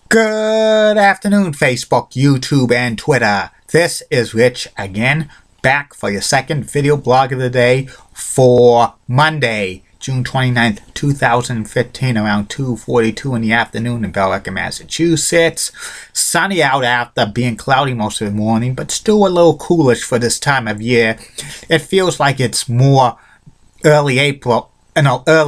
Good afternoon, Facebook, YouTube, and Twitter. This is Rich again, back for your second video blog of the day for Monday, June 29th, 2015, around 2:42 in the afternoon in Billerica, Massachusetts. Sunny out after being cloudy most of the morning, but still a little coolish for this time of year. It feels like it's more early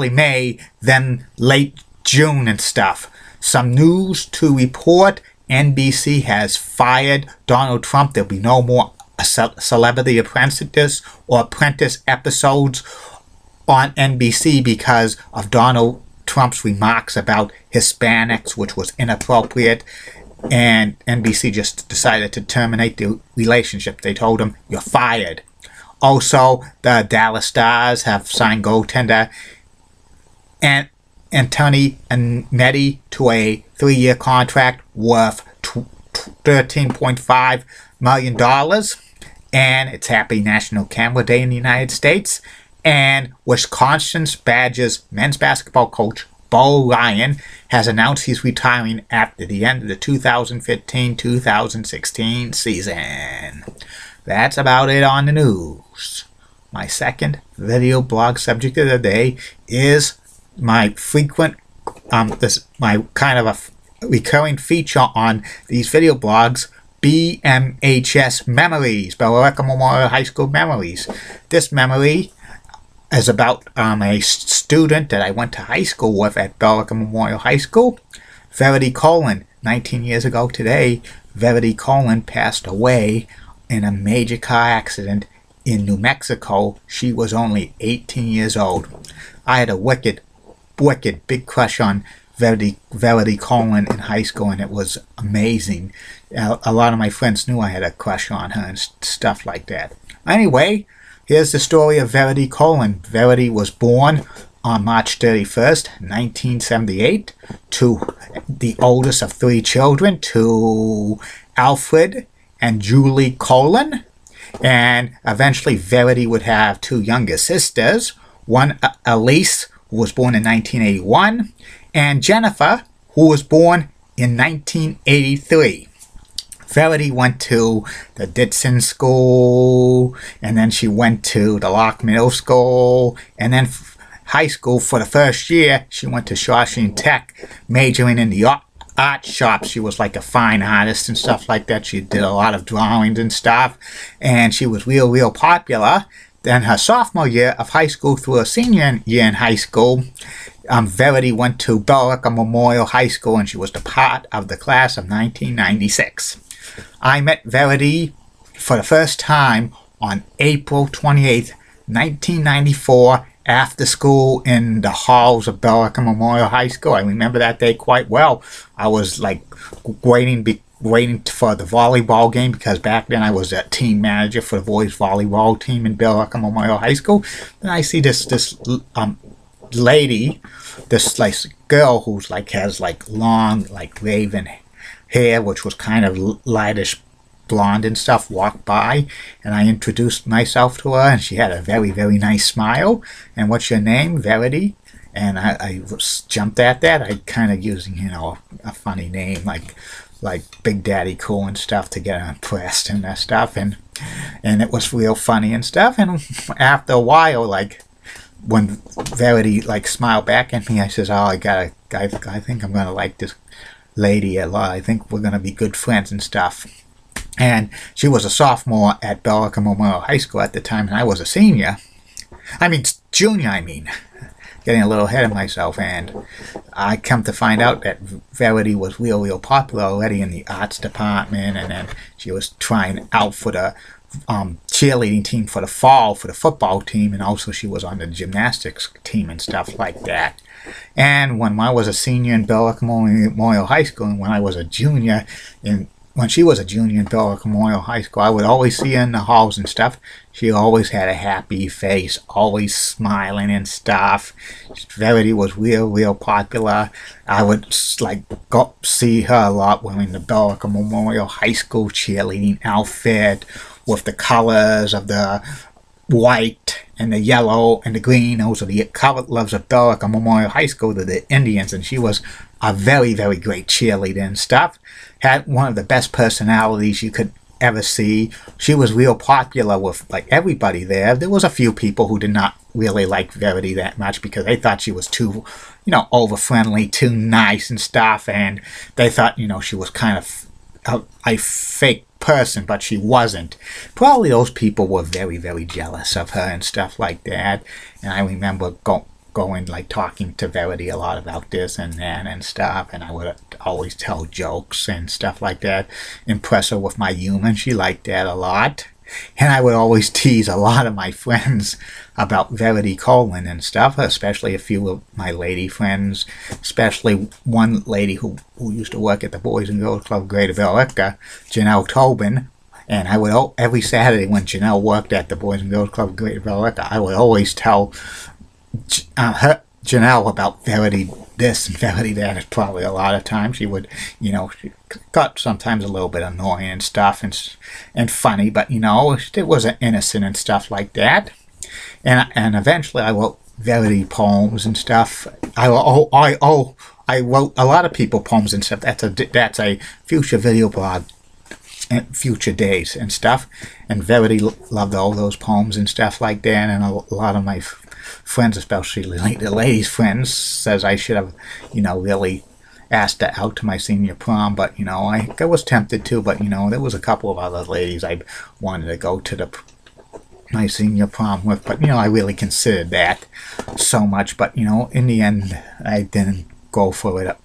May than late June and stuff. Some news to report. NBC has fired Donald Trump. There'll be no more Celebrity Apprentice or Apprentice episodes on NBC because of Donald Trump's remarks about Hispanics, which was inappropriate. And NBC just decided to terminate the relationship. They told him, "You're fired." Also, the Dallas Stars have signed goaltender and Anthony Netti to a 3-year contract worth $13.5 million. And it's Happy National Camera Day in the United States. And Wisconsin's Badgers men's basketball coach, Bo Ryan, has announced he's retiring after the end of the 2015-2016 season. That's about it on the news. My second video blog subject of the day is my frequent, my kind of a recurring feature on these video blogs, bmhs memories, Billerica Memorial High School memories. This memory is about a student that I went to high school with at Billerica Memorial High School, Verity Colon. 19 years ago today, Verity Colon passed away in a major car accident in New Mexico. She was only 18 years old. I had a wicked big crush on Verity Colon in high school, and it was amazing. A lot of my friends knew I had a crush on her and stuff like that. Anyway, here's the story of Verity Colon. Verity was born on March 31st, 1978, to the oldest of 3 children, to Alfred and Julie Colon. And eventually Verity would have 2 younger sisters, one Elise, who was born in 1981, and Jennifer, who was born in 1983. Verity went to the Ditson School, and then she went to the Lock Middle School, and then high school. For the first year, she went to Shawshing Tech, majoring in the art shop. She was like a fine artist and stuff like that. She did a lot of drawings and stuff, and she was real popular. Then her sophomore year of high school through her senior year in high school, Verity went to Billerica Memorial High School, and she was the part of the class of 1996. I met Verity for the first time on April 28th, 1994, after school in the halls of Billerica Memorial High School. I remember that day quite well. I was like waiting for the volleyball game, because back then I was a team manager for the boys volleyball team in Billerica Memorial High School. Then I see this lady, this like girl who's like has like long like raven hair, which was kind of lightish blonde and stuff, walk by, and I introduced myself to her, and she had a very nice smile. And "What's your name?" "Verity." And I jumped at that. I kind of using, a funny name like Big Daddy Cool and stuff to get her impressed and that stuff, and it was real funny and stuff. And after a while, like when Verity like smiled back at me, I says, "Oh, I think I'm gonna like this lady a lot. I think we're gonna be good friends and stuff." And she was a sophomore at Billerica Memorial High School at the time, and I was a junior. Getting a little ahead of myself. And I come to find out that Verity was real popular already in the arts department, and then she was trying out for the cheerleading team for the fall for the football team, and also she was on the gymnastics team and stuff like that. And when I was a senior in Billerica Memorial High School, and when I was a junior when she was a junior in Billerica Memorial High School, I would always see her in the halls and stuff. She always had a happy face, always smiling and stuff. Verity was real popular. I would like go see her a lot wearing the Billerica Memorial High School cheerleading outfit with the colors of the white and the yellow and the green, those are the colors of Billerica Memorial High School, to the Indians, and she was a very, very great cheerleader and stuff. Had one of the best personalities you could ever see. She was real popular with like everybody there. There was a few people who did not really like Verity that much because they thought she was too, over friendly, too nice and stuff, and they thought, she was kind of a fake person, but she wasn't. Probably those people were very, very jealous of her and stuff like that. And I remember going, like, talking to Verity a lot about this and that and stuff, and I would always tell jokes and stuff like that, impress her with my humor, and she liked that a lot. And I would always tease a lot of my friends about Verity Colin and stuff, especially a few of my lady friends, especially one lady who used to work at the Boys and Girls Club Greater Billerica, Janelle Tobin. And I would, every Saturday when Janelle worked at the Boys and Girls Club Greater Billerica, I would always tell Janelle about Verity this and Verity that. It's probably a lot of times she would, she got sometimes a little bit annoying and stuff and funny, but it was innocent and stuff like that. And eventually I wrote Verity poems and stuff. I wrote a lot of people poems and stuff. That's a future video blog, future days and stuff. And Verity loved all those poems and stuff like that. And a lot of my friends, especially the ladies' friends, says I should have, really asked her out to my senior prom, but, I was tempted to, but, there was a couple of other ladies I wanted to go to my senior prom with, but, I really considered that so much, but, in the end, I didn't go for it.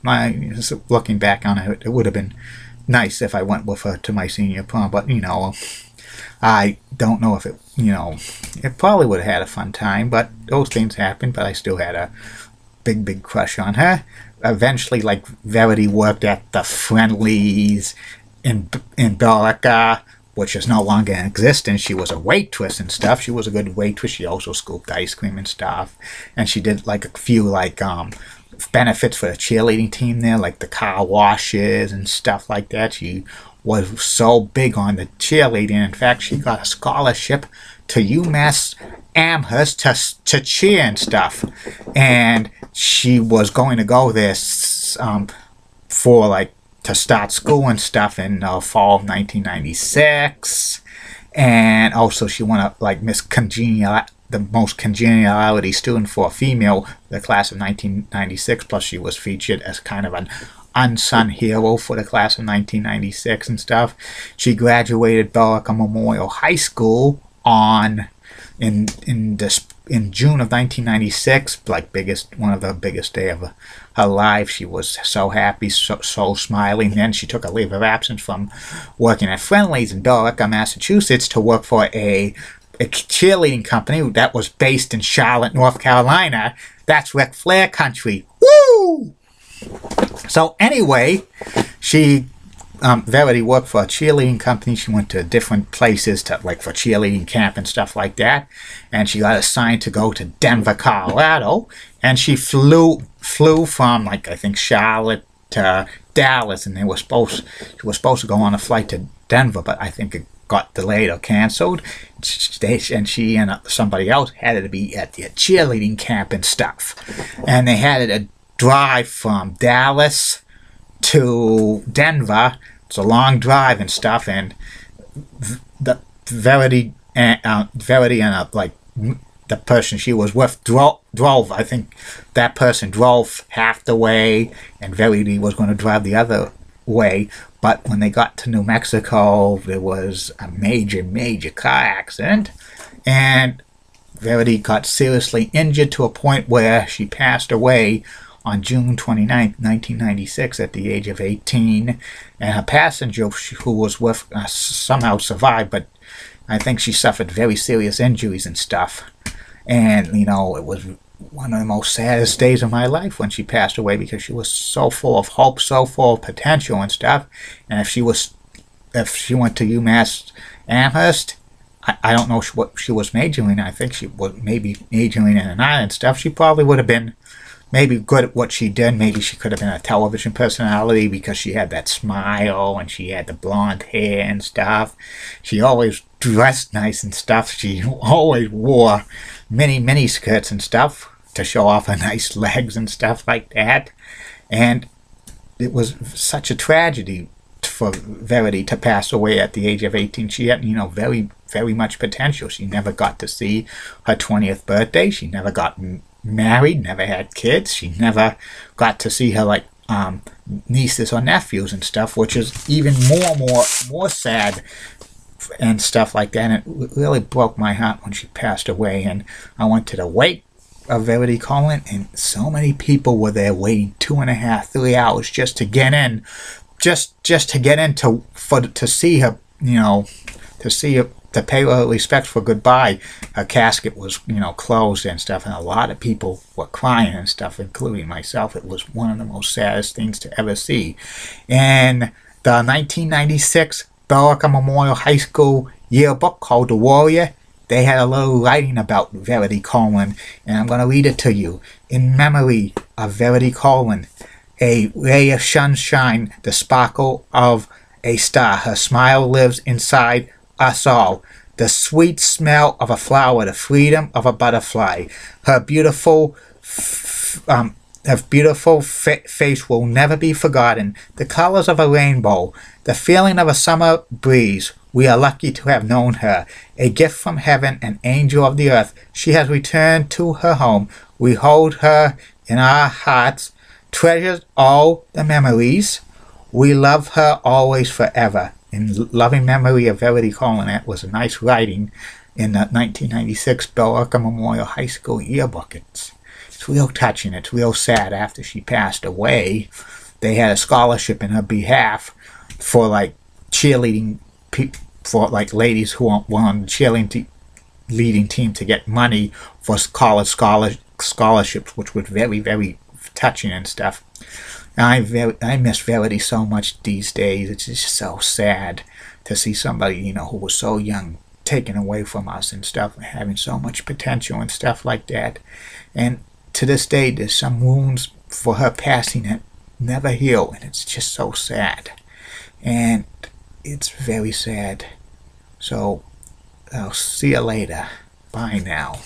Looking back on it, it would have been nice if I went with her to my senior prom, but, I don't know if it, it probably would have had a fun time, but those things happened, but I still had a big, big crush on her. Eventually, like, Verity worked at the Friendlies in Billerica, which is no longer in existence. She was a waitress and stuff. She was a good waitress. She also scooped ice cream and stuff. And she did, like, a few, like, benefits for the cheerleading team there, like the car washes and stuff like that. She was so big on the cheerleading. In fact, she got a scholarship to UMass Amherst to cheer and stuff. And she was going to go there for, like, to start school and stuff in fall of 1996. And also she won a, like, Miss Congenial, the most congeniality student for a female, the class of 1996. Plus she was featured as kind of an unsung hero for the class of 1996 and stuff. She graduated Billerica Memorial High School in June of 1996, like one of the biggest day of her life. She was so happy, so smiling. Then she took a leave of absence from working at Friendlies in Billerica, Massachusetts, to work for a cheerleading company that was based in Charlotte, North Carolina. That's Ric Flair country. Woo! So anyway, Verity worked for a cheerleading company. She went to different places for cheerleading camp and stuff like that. And she got assigned to go to Denver, Colorado. And she flew from, like, I think Charlotte to Dallas. And she was supposed to go on a flight to Denver, but I think it got delayed or canceled. And she and somebody else had to be at the cheerleading camp and stuff. And they had to drive from Dallas to Denver. It's a long drive and stuff, and the Verity and like the person she was with drove. I think that person drove half the way, and Verity was going to drive the other way. But when they got to New Mexico, there was a major, major car accident, and Verity got seriously injured to a point where she passed away on June 29, 1996, at the age of 18, and her passenger who was with somehow survived, but I think she suffered very serious injuries and stuff. And, it was one of the most saddest days of my life when she passed away, because she was so full of hope, so full of potential and stuff. And if she went to UMass Amherst, I don't know what she was majoring in. I think she was maybe majoring in an art and stuff. She probably would have been maybe good at what she did. Maybe she could have been a television personality because she had that smile and she had the blonde hair and stuff. She always dressed nice and stuff. She always wore mini skirts and stuff to show off her nice legs and stuff like that. And it was such a tragedy for Verity to pass away at the age of 18. She had, very much potential. She never got to see her 20th birthday. She never got married, never had kids. She never got to see her nieces or nephews and stuff, which is even more sad and stuff like that. And it really broke my heart when she passed away. And I went to the wake of Verity Coleman, and so many people were there waiting 2.5, 3 hours just to get in, just to get in to see her, to see her, to pay her respects for goodbye. Her casket was, closed and stuff, and a lot of people were crying and stuff, including myself. It was one of the most saddest things to ever see. And the 1996 Bellacca Memorial High School yearbook called The Warrior, they had a little writing about Verity Coleman, and I'm going to read it to you. In memory of Verity Coleman, a ray of sunshine, the sparkle of a star. Her smile lives inside us all. The sweet smell of a flower, the freedom of a butterfly. Her beautiful face will never be forgotten. The colors of a rainbow, the feeling of a summer breeze. We are lucky to have known her. A gift from heaven, an angel of the earth. She has returned to her home. We hold her in our hearts, treasures all the memories. We love her always forever. In loving memory of Verity Coleman. That was a nice writing in the 1996 Bellacca Memorial High School yearbook. It's real touching. It's real sad. After she passed away, they had a scholarship in her behalf for cheerleading, for ladies who were on the cheerleading team to get money for college scholarships, which was very, very touching and stuff. I miss Verity so much these days. It's just so sad to see somebody, who was so young taken away from us and stuff, and having so much potential and stuff like that. And to this day, there's some wounds for her passing that never heal, and it's just so sad. And it's very sad. So I'll see you later. Bye now.